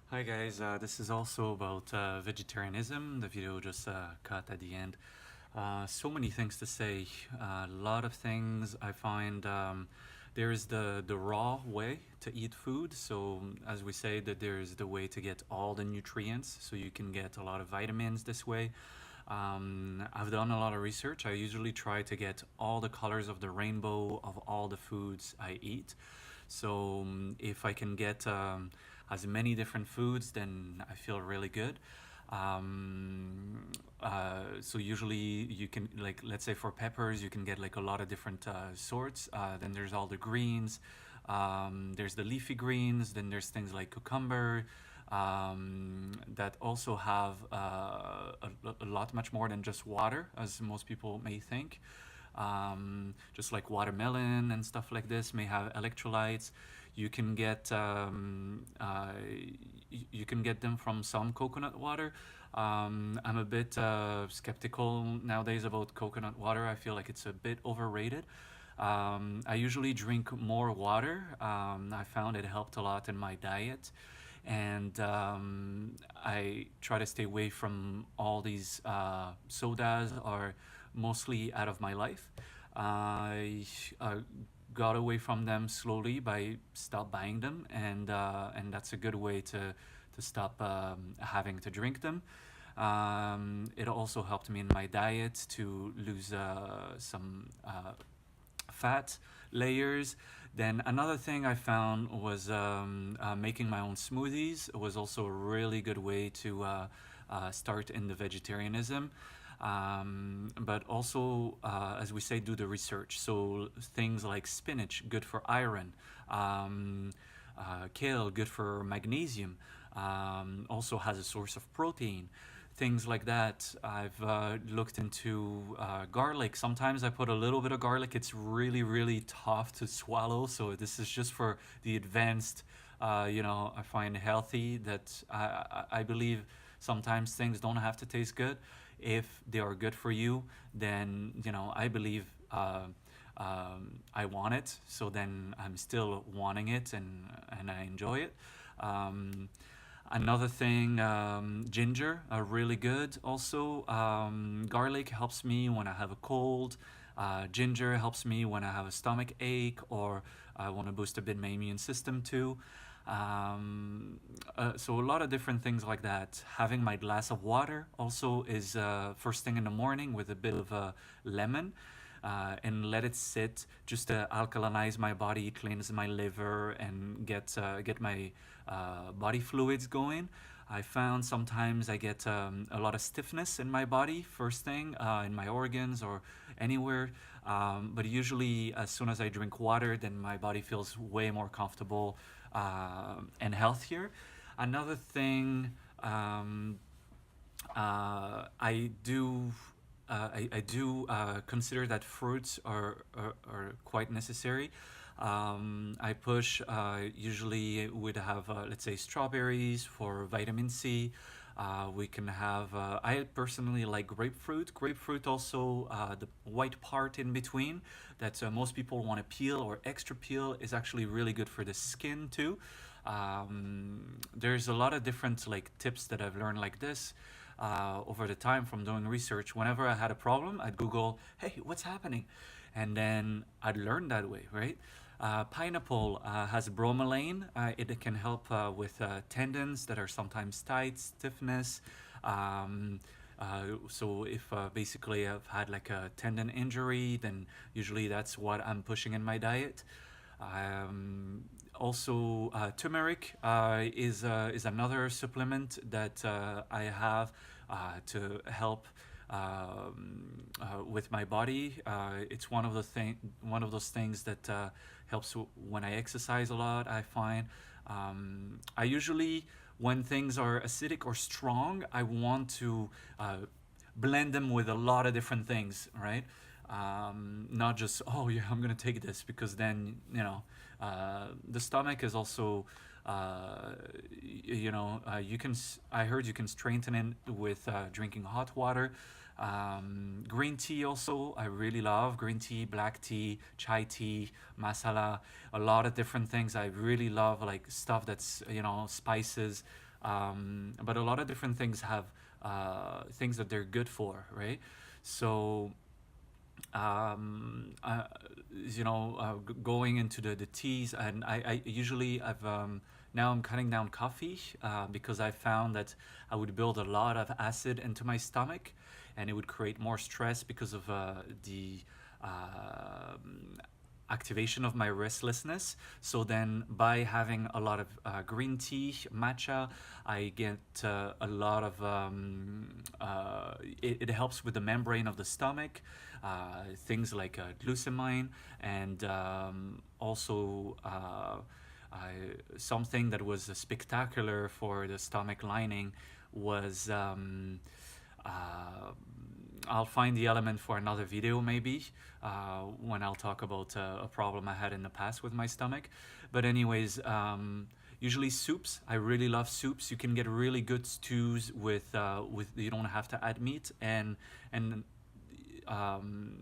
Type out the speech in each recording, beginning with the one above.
Hi guys, this is also about vegetarianism, the video just cut at the end. So many things to say, a lot of things I find. There's the raw way to eat food. So as we say that there's the way to get all the nutrients, so you can get a lot of vitamins this way. I've done a lot of research. I usually try to get all the colors of the rainbow of all the foods I eat. So if I can get as many different foods, then I feel really good. So usually you can, like, let's say for peppers, you can get like a lot of different sorts. Then there's all the greens. There's the leafy greens. Then there's things like cucumber that also have a lot much more than just water, as most people may think. Just like watermelon and stuff like this may have electrolytes. You can get you can get them from some coconut water. I'm a bit skeptical nowadays about coconut water. I feel like it's a bit overrated. I usually drink more water. I found it helped a lot in my diet, and I try to stay away from all these sodas or mostly out of my life. I got away from them slowly by stop buying them, and that's a good way to stop having to drink them. It also helped me in my diet to lose some fat layers. Then another thing I found was making my own smoothies. It was also a really good way to start in the vegetarianism. But also, as we say, do the research. So things like spinach, good for iron. Kale, good for magnesium. Also has a source of protein. Things like that. I've looked into garlic. Sometimes I put a little bit of garlic. It's really, really tough to swallow. So this is just for the advanced, I find healthy that I believe sometimes things don't have to taste good. If they are good for you, then, I believe I want it. So then I'm still wanting it, and I enjoy it. Um, Another thing, ginger are really good also. Garlic helps me when I have a cold. Ginger helps me when I have a stomach ache or I want to boost a bit my immune system too. So a lot of different things like that. Having my glass of water also is first thing in the morning with a bit of lemon, and let it sit just to alkalinize my body, cleanse my liver, and get my body fluids going. I found sometimes I get a lot of stiffness in my body first thing, in my organs or anywhere. But usually, as soon as I drink water, then my body feels way more comfortable and healthier. Another thing, I do I do consider that fruits are quite necessary. I push, usually would have, let's say, strawberries for vitamin C. We can have, I personally like grapefruit. Grapefruit also, the white part in between that most people want to peel or extra peel is actually really good for the skin too. There's a lot of different like tips that I've learned like this over the time from doing research. Whenever I had a problem, I'd Google, "Hey, what's happening?" And then I'd learn that way, right? Pineapple has bromelain. It can help with tendons that are sometimes tight, stiffness. Um, so if basically I've had like a tendon injury, then usually that's what I'm pushing in my diet. Um, Also, turmeric is another supplement that I have to help with my body. It's one of those things that helps when I exercise a lot. I find I usually, when things are acidic or strong, I want to blend them with a lot of different things, right? Not just, oh yeah, I'm gonna take this, because then, the stomach is also, you can. I heard you can strengthen it with drinking hot water. Green tea also, I really love green tea, black tea, chai tea, masala, a lot of different things. I really love like stuff that's, spices. But a lot of different things have things that they're good for, right? So um, uh, going into the teas, and I usually I've now I'm cutting down coffee because I found that I would build a lot of acid into my stomach, and it would create more stress because of the activation of my restlessness. So then, by having a lot of green tea, matcha, I get a lot of it helps with the membrane of the stomach, things like glucamine, and also something that was spectacular for the stomach lining was uh, I'll find the element for another video maybe when I'll talk about a problem I had in the past with my stomach. But anyways, usually soups. I really love soups. You can get really good stews with you don't have to add meat, and um,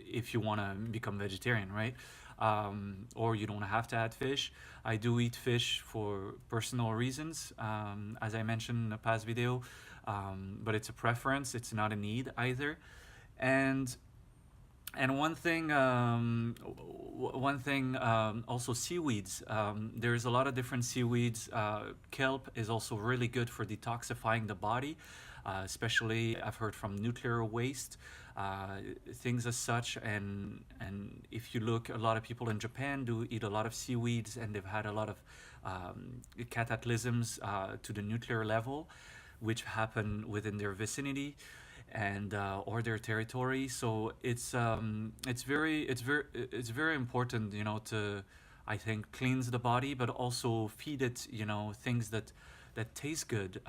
if you want to become vegetarian, right? Or you don't have to add fish. I do eat fish for personal reasons, as I mentioned in the past video, but it's a preference. It's not a need either. And one thing, also seaweeds. There's a lot of different seaweeds. Kelp is also really good for detoxifying the body, especially I've heard from nuclear waste, uh, things as such. And if you look, a lot of people in Japan do eat a lot of seaweeds, and they've had a lot of cataclysms to the nuclear level, which happen within their vicinity and or their territory. So it's very important, to, I think, cleanse the body, but also feed it, things that taste good.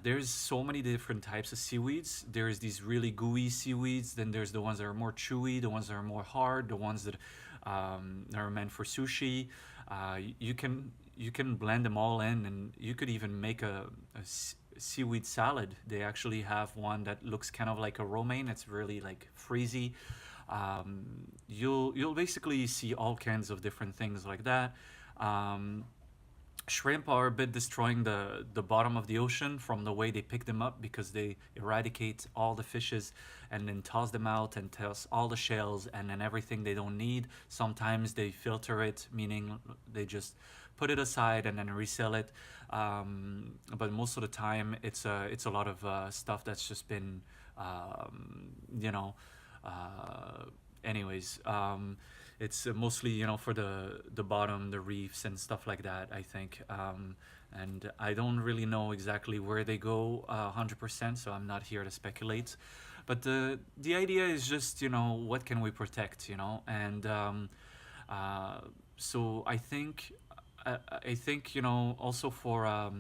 There's so many different types of seaweeds. There's these really gooey seaweeds. Then there's the ones that are more chewy, the ones that are more hard, the ones that are meant for sushi. You can blend them all in, and you could even make a seaweed salad. They actually have one that looks kind of like a romaine. It's really like freezy. You'll basically see all kinds of different things like that. Um, Shrimp are a bit destroying the bottom of the ocean from the way they pick them up, because they eradicate all the fishes and then toss them out and toss all the shells and then everything they don't need. Sometimes they filter it, meaning they just put it aside and then resell it. But most of the time, it's a lot of stuff that's just been, you know, uh, anyways. It's mostly, for the bottom, the reefs and stuff like that, I think. And I don't really know exactly where they go 100%, so I'm not here to speculate. But the idea is just, what can we protect, and uh, so I think, also for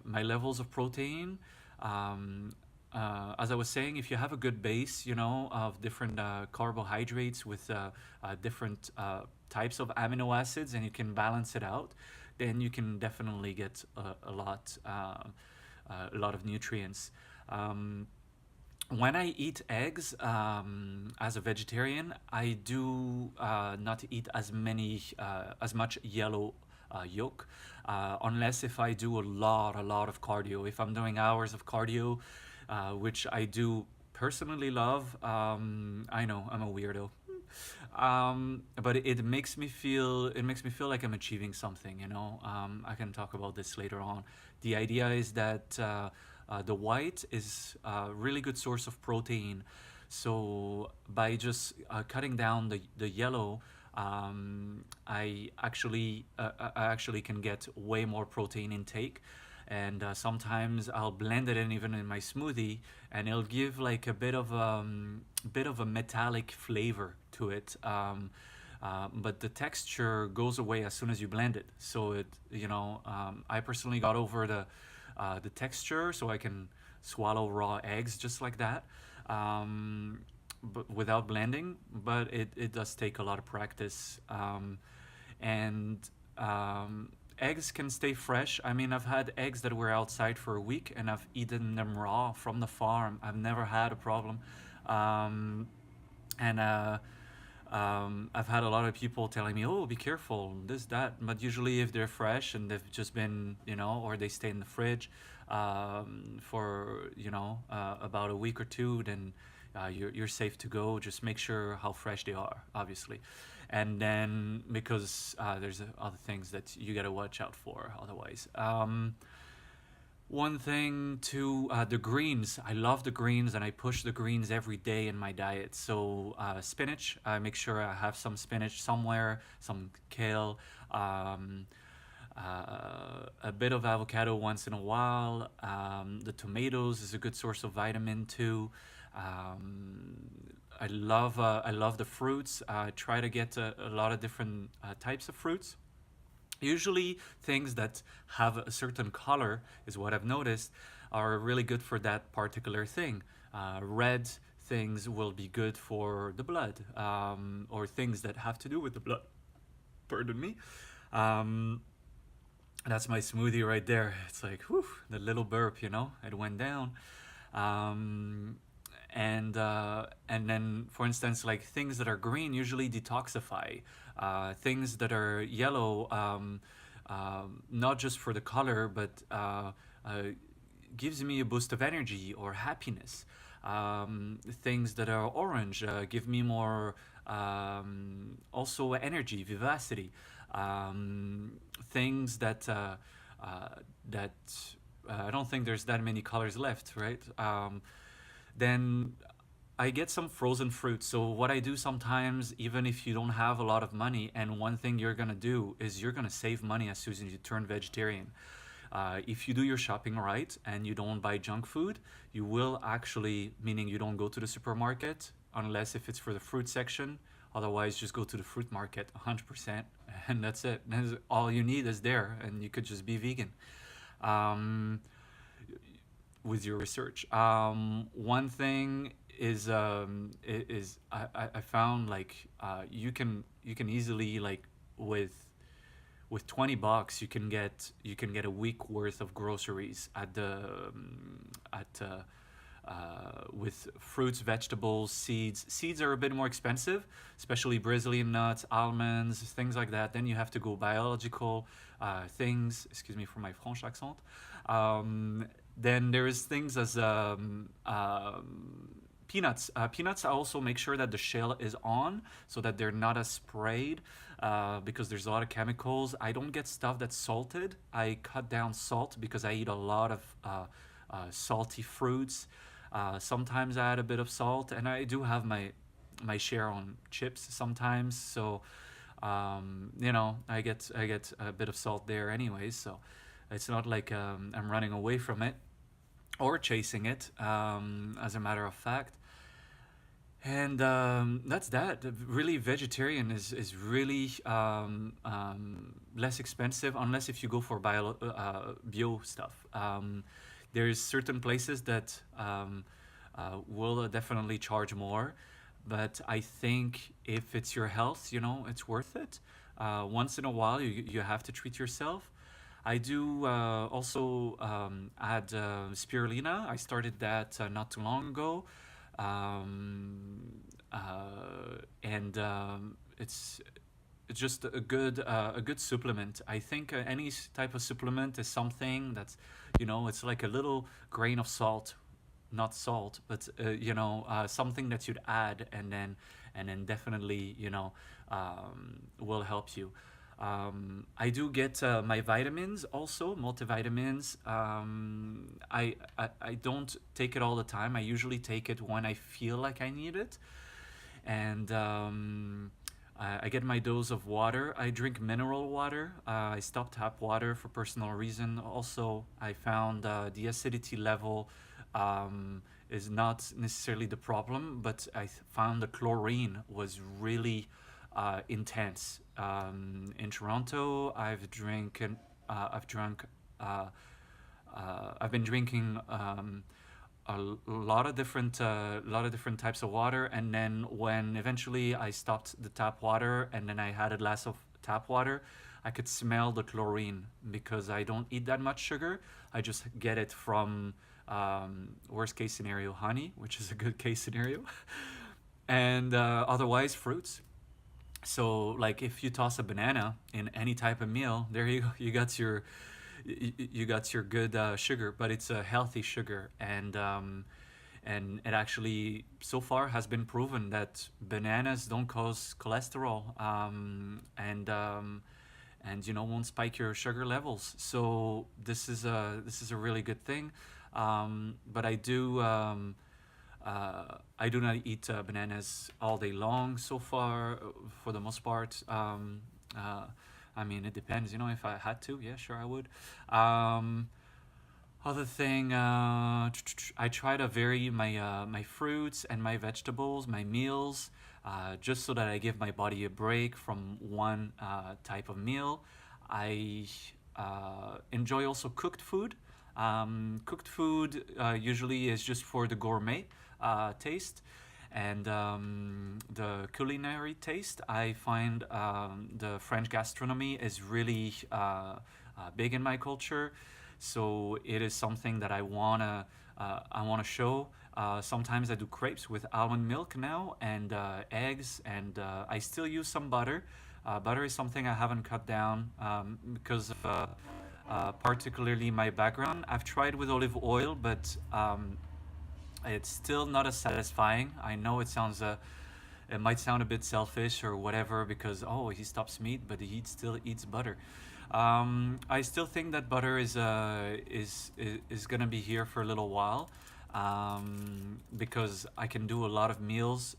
my levels of protein. Um, as I was saying, if you have a good base, of different carbohydrates with different types of amino acids, and you can balance it out, then you can definitely get a lot of nutrients. Um, when I eat eggs, as a vegetarian, I do not eat as much yellow yolk, unless if I do a lot of cardio. If I'm doing hours of cardio, which I do personally love, I know I'm a weirdo, but it makes me feel like I'm achieving something. I can talk about this later on. The idea is that the white is a really good source of protein. So by just cutting down the yellow, I actually can get way more protein intake. And sometimes I'll blend it in even in my smoothie, and it'll give like a bit of a metallic flavor to it. But the texture goes away as soon as you blend it. So I personally got over the texture, so I can swallow raw eggs just like that, but without blending. But it does take a lot of practice, and eggs can stay fresh. I mean, I've had eggs that were outside for a week, and I've eaten them raw from the farm. I've never had a problem, and I've had a lot of people telling me, "Oh, be careful, this, that." But usually, if they're fresh and they've just been, or they stay in the fridge for, about a week or two, then you're safe to go. Just make sure how fresh they are, obviously. And then because there's other things that you gotta watch out for otherwise. One thing too, the greens. I love the greens, and I push the greens every day in my diet. So spinach, I make sure I have some spinach somewhere, some kale, um, a bit of avocado once in a while. The tomatoes is a good source of vitamin too. Um, I love the fruits. I try to get a lot of different types of fruits. Usually, things that have a certain color, is what I've noticed, are really good for that particular thing. Red things will be good for the blood, or things that have to do with the blood. Pardon me. Um, that's my smoothie right there. It's like, whew, the little burp, it went down. Um, and then, for instance, like things that are green usually detoxify. Things that are yellow, not just for the color, but uh, gives me a boost of energy or happiness. Things that are orange give me more, also energy, vivacity. Um, Things uh, that I don't think there's that many colors left, right? Then I get some frozen fruit. So what I do sometimes, even if you don't have a lot of money, and one thing you're gonna do is you're gonna save money as soon as you turn vegetarian. If you do your shopping right and you don't buy junk food, you will actually, meaning you don't go to the supermarket unless if it's for the fruit section. Otherwise, just go to the fruit market 100%, and that's it. All you need is there, and you could just be vegan. Um, with your research. One thing is I found like you can easily like with 20 bucks you can get a week worth of groceries at the at with fruits, vegetables, seeds. Seeds are a bit more expensive, especially Brazilian nuts, almonds, things like that. Then you have to go biological things. Excuse me for my French accent. Then there is things as peanuts. Peanuts, I also make sure that the shell is on so that they're not as sprayed because there's a lot of chemicals. I don't get stuff that's salted. I cut down salt because I eat a lot of salty fruits. Sometimes I add a bit of salt, and I do have my share on chips sometimes. So I get a bit of salt there anyways. So it's not like I'm running away from it or chasing it, as a matter of fact. And that's that. Really, vegetarian is really less expensive unless if you go for bio stuff. There's certain places that will definitely charge more, but I think if it's your health, it's worth it. Once in a while, you have to treat yourself. I do also add spirulina. I started that not too long ago, um, and it's just a good supplement. I think any type of supplement is something that's, it's like a little grain of salt, not salt, but something that you'd add, and then definitely will help you. I do get my vitamins also, multivitamins. I don't take it all the time. I usually take it when I feel like I need it. And I get my dose of water. I drink mineral water. I stopped tap water for personal reason. Also, I found the acidity level is not necessarily the problem, but found the chlorine was really intense. In Toronto, I've drunk, uh, I've been drinking a lot of different types of water, and then when eventually I stopped the tap water, and then I had a glass of tap water, I could smell the chlorine because I don't eat that much sugar. I just get it from worst case scenario honey, which is a good case scenario, and otherwise fruits. So like if you toss a banana in any type of meal, there you go. You got your good sugar, but it's a healthy sugar, and it actually so far has been proven that bananas don't cause cholesterol, and won't spike your sugar levels. So this is a really good thing. But I do not eat bananas all day long so far, for the most part. I mean, it depends. If I had to, yeah, sure, I would. Um, Other thing, I try to vary my fruits and my vegetables, my meals, just so that I give my body a break from one type of meal. I enjoy also cooked food. Cooked food usually is just for the gourmet taste and the culinary taste. I find the French gastronomy is really big in my culture, so it is something that I wanna show. Sometimes I do crepes with almond milk now and eggs, and I still use some butter. Butter is something I haven't cut down because of particularly my background. I've tried with olive oil, but it's still not as satisfying. I know it might sound a bit selfish or whatever because he stops meat, but he still eats butter. I still think that butter is gonna be here for a little while, because I can do a lot of meals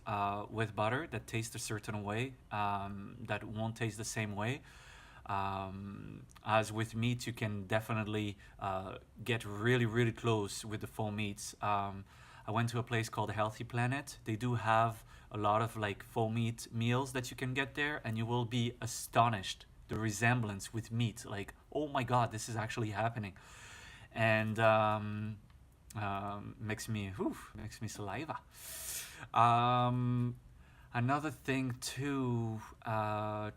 with butter that taste a certain way, that won't taste the same way. As with meat, you can definitely get really, really close with the faux meats. I went to a place called Healthy Planet. They do have a lot of like faux meat meals that you can get there, and you will be astonished the resemblance with meat. Like, oh my god, this is actually happening, and makes me saliva. Um, Another thing too. I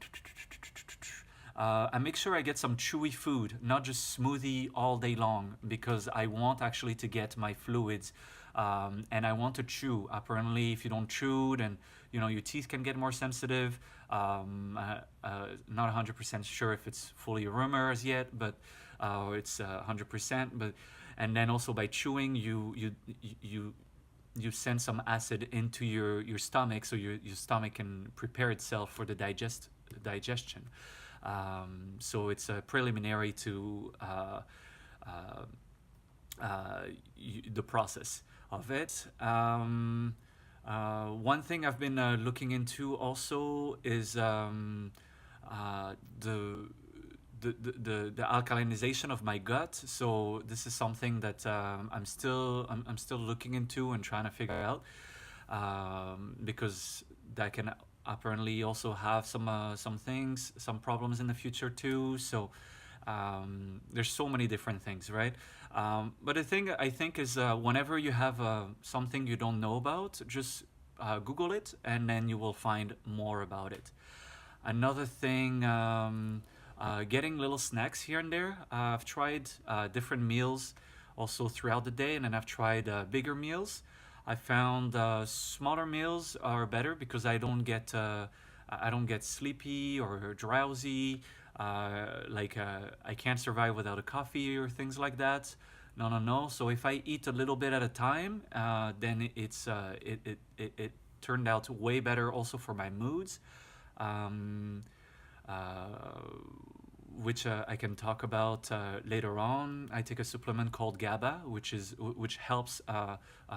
make sure I get some chewy food, not just smoothie all day long, because I want actually to get my fluids, and I want to chew. Apparently, if you don't chew, then your teeth can get more sensitive. Not 100% sure if it's fully a rumor as yet, but it's 100%. But and then also by chewing, you you send some acid into your stomach, so your stomach can prepare itself for the digestion. So it's a preliminary to uh, the process of it. One thing I've been looking into also is uh, the the alkalinization of my gut. So this is something that I'm still looking into and trying to figure out, because that can apparently also have some problems in the future too. So there's so many different things, right? But the thing I think is, whenever you have something you don't know about, just Google it, and then you will find more about it. Another thing, getting little snacks here and there. I've tried different meals also throughout the day, and then I've tried bigger meals. I found smaller meals are better because I don't get sleepy or drowsy. I can't survive without a coffee or things like that. No, no, no. So if I eat a little bit at a time, then it turned out way better also for my moods, um, uh, which I can talk about later on. I take a supplement called GABA, which helps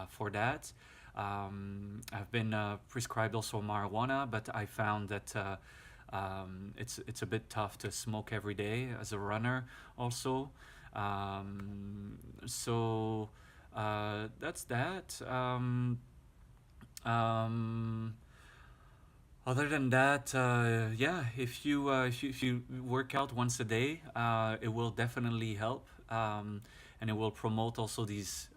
for that. I've been prescribed also marijuana, but I found that it's a bit tough to smoke every day as a runner, also. So that's that. Um, Other than that, yeah, if you work out once a day, it will definitely help, and it will promote also these,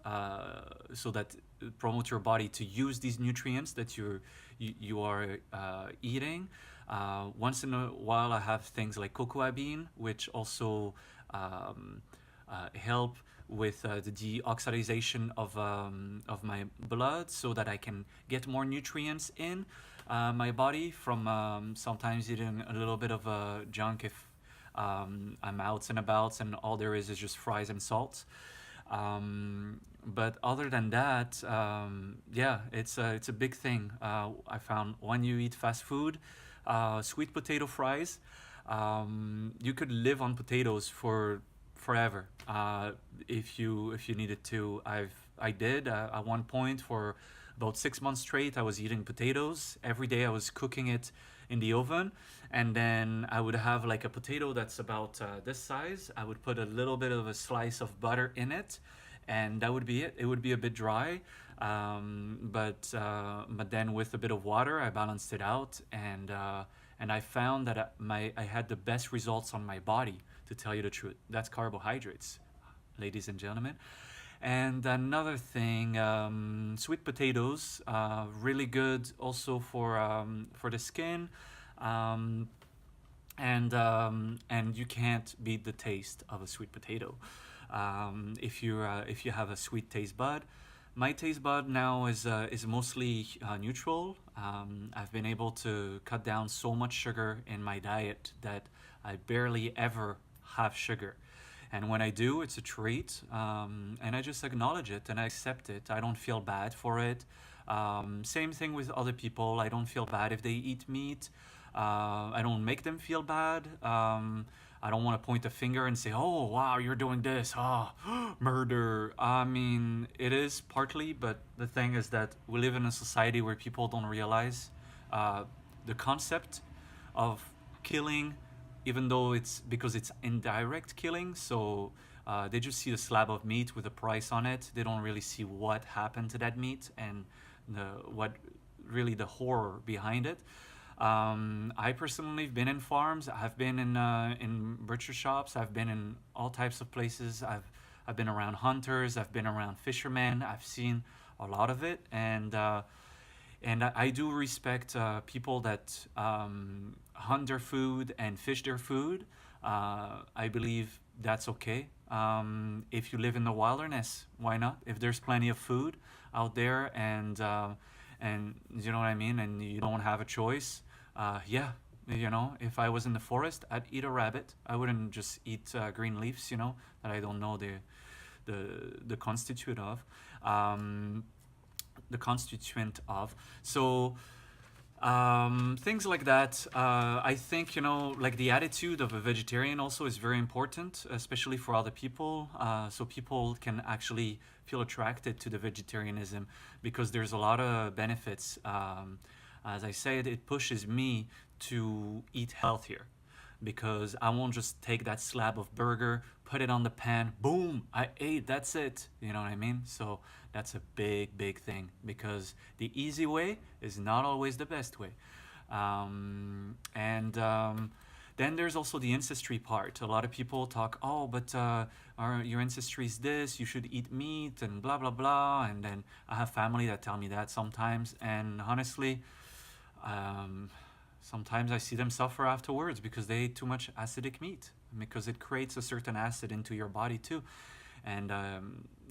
so that promote your body to use these nutrients that you are eating. Once in a while, I have things like cocoa bean, which also um, help with the deoxidization of my blood, so that I can get more nutrients in. my body from sometimes eating a little bit of junk if I'm out and about and all there is just fries and salt. But other than that, yeah, it's a big thing. I found when you eat fast food, sweet potato fries, you could live on potatoes for forever if you needed to. I did at one point for about 6 months straight. I was eating potatoes every day. I was cooking it in the oven, and then I would have like a potato that's about this size. I would put a little bit of a slice of butter in it, and that would be it. It would be a bit dry, but then with a bit of water, I balanced it out, and I found that I had the best results on my body. To tell you the truth, that's carbohydrates, ladies and gentlemen. And another thing, sweet potatoes, really good also for the skin, um, and you can't beat the taste of a sweet potato. If you have a sweet taste bud, my taste bud now is mostly neutral. I've been able to cut down so much sugar in my diet that I barely ever have sugar. And when I do, it's a treat, and I just acknowledge it and I accept it. I don't feel bad for it. Same thing with other people. I don't feel bad if they eat meat. I don't make them feel bad. I don't want to point a finger and say, "Oh, wow, you're doing this. Ah, murder." I mean, it is partly, but the thing is that we live in a society where people don't realize uh, the concept of killing, even though it's because it's indirect killing. So they just see a slab of meat with a price on it. They don't really see what happened to that meat and what really the horror behind it. I personally have been in farms. I've been in butcher shops. I've been in all types of places. I've been around hunters. I've been around fishermen. I've seen a lot of it, and I do respect people that hunt their food and fish their food. I believe that's okay. If you live in the wilderness, why not? If there's plenty of food out there, and you know what I mean, and you don't have a choice, yeah, you know, if I was in the forest, I'd eat a rabbit. I wouldn't just eat green leaves, you know, that I don't know the constitute of. Um, the constituent of. So things like that. I think, you know, like the attitude of a vegetarian also is very important, especially for other people. So people can actually feel attracted to the vegetarianism because there's a lot of benefits. As I said, it pushes me to eat healthier because I won't just take that slab of burger, put it on the pan, boom, I ate, that's it. You know what I mean? So that's a big, big thing because the easy way is not always the best way. And Then there's also the ancestry part. A lot of people talk, oh, but your ancestry is this, you should eat meat and blah, blah, blah. And then I have family that tell me that sometimes. And honestly, um, sometimes I see them suffer afterwards because they ate too much acidic meat because it creates a certain acid into your body too. And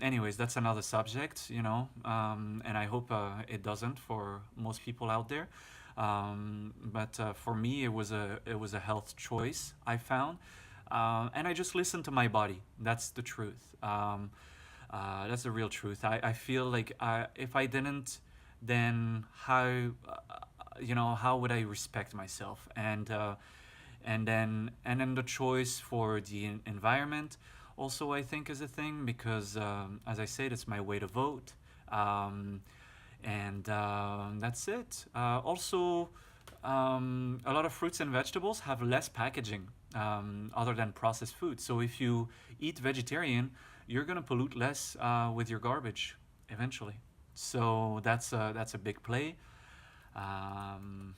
anyways, that's another subject, you know, and I hope it doesn't for most people out there. But for me, it was a health choice I found, and I just listened to my body. That's the truth. That's the real truth. I feel like if I didn't, then you know, how would I respect myself? And then the choice for the environment also I think is a thing because as I said, it's my way to vote. Um, and That's it. Also, a lot of fruits and vegetables have less packaging other than processed food. So if you eat vegetarian, you're gonna pollute less with your garbage eventually. So that's a big play. Um,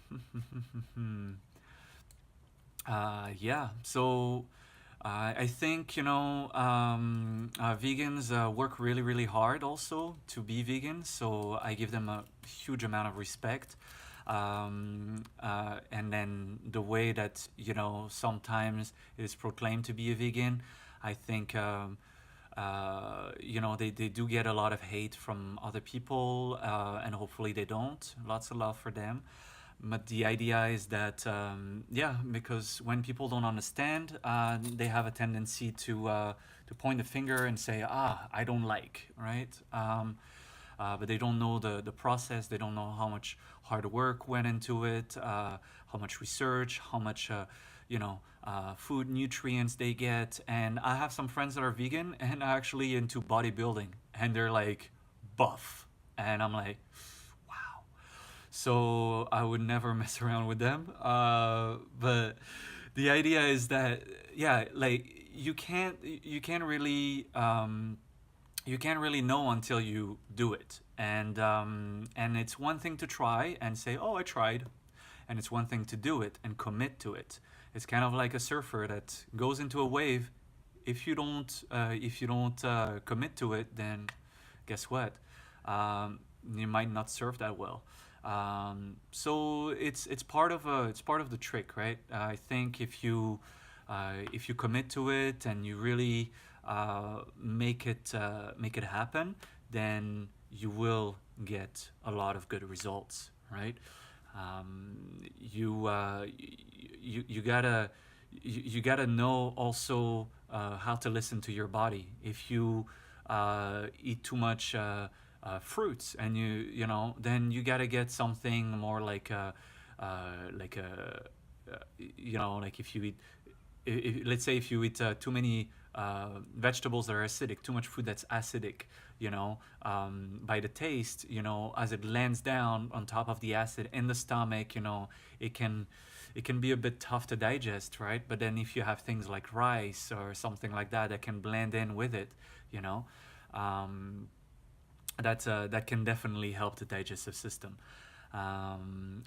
yeah. So I think, you know, vegans work really, really hard also to be vegan. So I give them a huge amount of respect. And then the way that, you know, sometimes it is proclaimed to be a vegan, I think, you know, they do get a lot of hate from other people, and hopefully they don't. Lots of love for them. But the idea is that, yeah, because when people don't understand, they have a tendency to point the finger and say, ah, I don't like, right? But they don't know the process. They don't know how much hard work went into it, how much research, how much, food nutrients they get. And I have some friends that are vegan and are actually into bodybuilding, and they're like buff. And I'm like, wow. So I would never mess around with them. But the idea is that, yeah, like you can't really you can't really know until you do it. And it's one thing to try and say, oh, I tried, and it's one thing to do it and commit to it. It's kind of like a surfer that goes into a wave. If you don't commit to it, then guess what? Um, you might not surf that well. So it's part of the trick, right? I think if you commit to it and you really make it happen, then you will get a lot of good results, right? You gotta know also how to listen to your body. If you eat too much fruits, and then you gotta get something more like a like if you eat, let's say if you eat too many vegetables that are acidic, too much food that's acidic, by the taste, as it lands down on top of the acid in the stomach, it can it can be a bit tough to digest, right? But then if you have things like rice or something like that that can blend in with it, you know, um, that can definitely help the digestive system.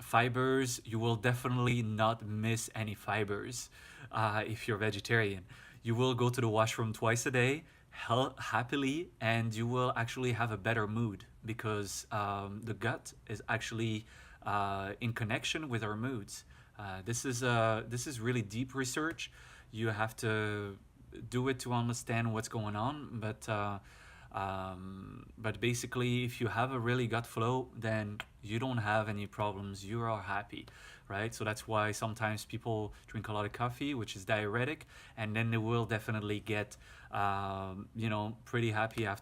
Fibers, you will definitely not miss any fibers if you're vegetarian. You will go to the washroom twice a day, happily, and you will actually have a better mood because the gut is actually in connection with our moods. This is really deep research. You have to do it to understand what's going on, but basically, if you have a really gut flow, then you don't have any problems. You are happy, right? So that's why sometimes people drink a lot of coffee, which is diuretic, and then they will definitely get, pretty happy after